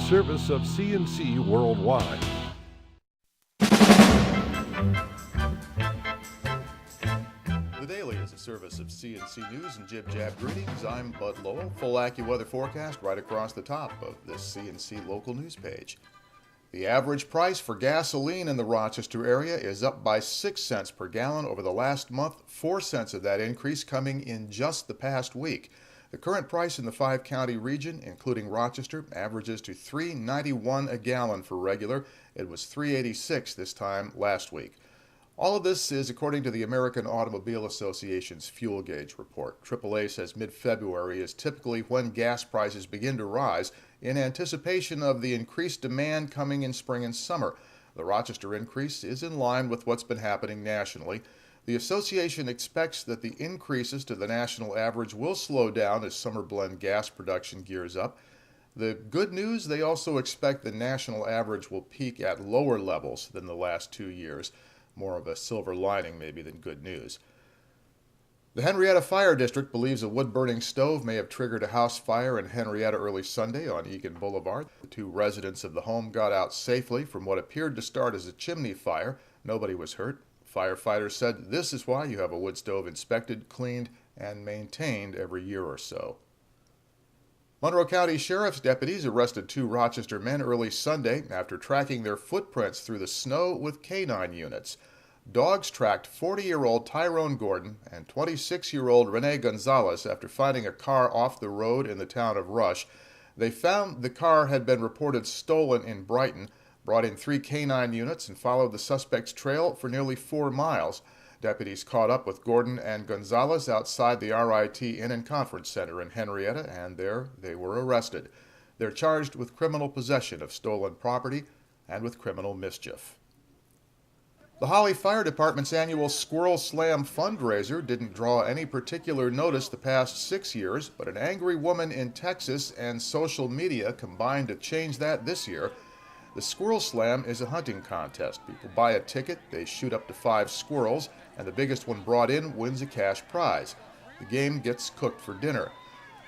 service of CNC Worldwide. The Daily is a service of CNC News and Jib Jab Greetings. I'm Bud Lowell. Full AccuWeather forecast right across the top of this CNC local news page. The average price for gasoline in the Rochester area is up by 6 cents per gallon over the last month, 4 cents of that increase coming in just the past week. The current price in the 5-county region, including Rochester, averages to $3.91 a gallon for regular. It was $3.86 this time last week. All of this is according to the American Automobile Association's fuel gauge report. AAA says mid-February is typically when gas prices begin to rise in anticipation of the increased demand coming in spring and summer. The Rochester increase is in line with what's been happening nationally. The association expects that the increases to the national average will slow down as summer blend gas production gears up. The good news, they also expect the national average will peak at lower levels than the last 2 years. More of a silver lining maybe than good news. The Henrietta Fire District believes a wood-burning stove may have triggered a house fire in Henrietta early Sunday on Egan Boulevard. The 2 residents of the home got out safely from what appeared to start as a chimney fire. Nobody was hurt. Firefighters said this is why you have a wood stove inspected, cleaned, and maintained every year or so. Monroe County Sheriff's deputies arrested 2 Rochester men early Sunday after tracking their footprints through the snow with canine units. Dogs tracked 40-year-old Tyrone Gordon and 26-year-old Rene Gonzalez after finding a car off the road in the town of Rush. They found the car had been reported stolen in Brighton, brought in 3 canine units, and followed the suspect's trail for nearly 4 miles. Deputies caught up with Gordon and Gonzalez outside the RIT Inn and Conference Center in Henrietta, and there they were arrested. They're charged with criminal possession of stolen property and with criminal mischief. The Holly Fire Department's annual Squirrel Slam fundraiser didn't draw any particular notice the past 6 years, but an angry woman in Texas and social media combined to change that this year. The Squirrel Slam is a hunting contest. People buy a ticket, they shoot up to 5 squirrels, and the biggest one brought in wins a cash prize. The game gets cooked for dinner.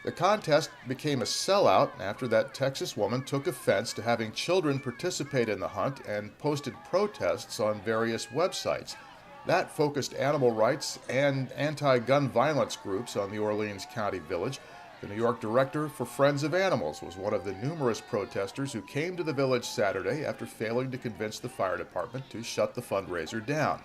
The contest became a sellout after that Texas woman took offense to having children participate in the hunt and posted protests on various websites. That focused animal rights and anti-gun violence groups on the Orleans County village. The New York director for Friends of Animals was one of the numerous protesters who came to the village Saturday after failing to convince the fire department to shut the fundraiser down.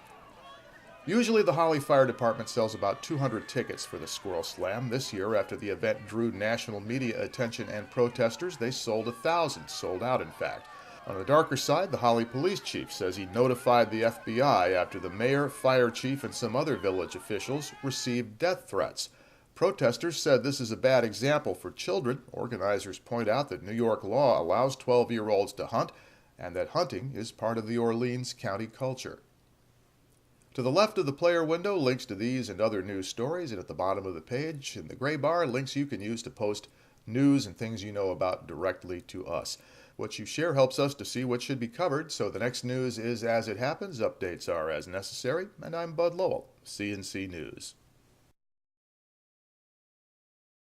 Usually the Holly Fire Department sells about 200 tickets for the Squirrel Slam. This year, after the event drew national media attention and protesters, they sold 1,000, sold out in fact. On the darker side, the Holly police chief says he notified the FBI after the mayor, fire chief, and some other village officials received death threats. Protesters said this is a bad example for children. Organizers point out that New York law allows 12-year-olds to hunt and that hunting is part of the Orleans County culture. To the left of the player window, links to these and other news stories, and at the bottom of the page, in the gray bar, links you can use to post news and things you know about directly to us. What you share helps us to see what should be covered, so the next news is as it happens, updates are as necessary, and I'm Bud Lowell, CNC News.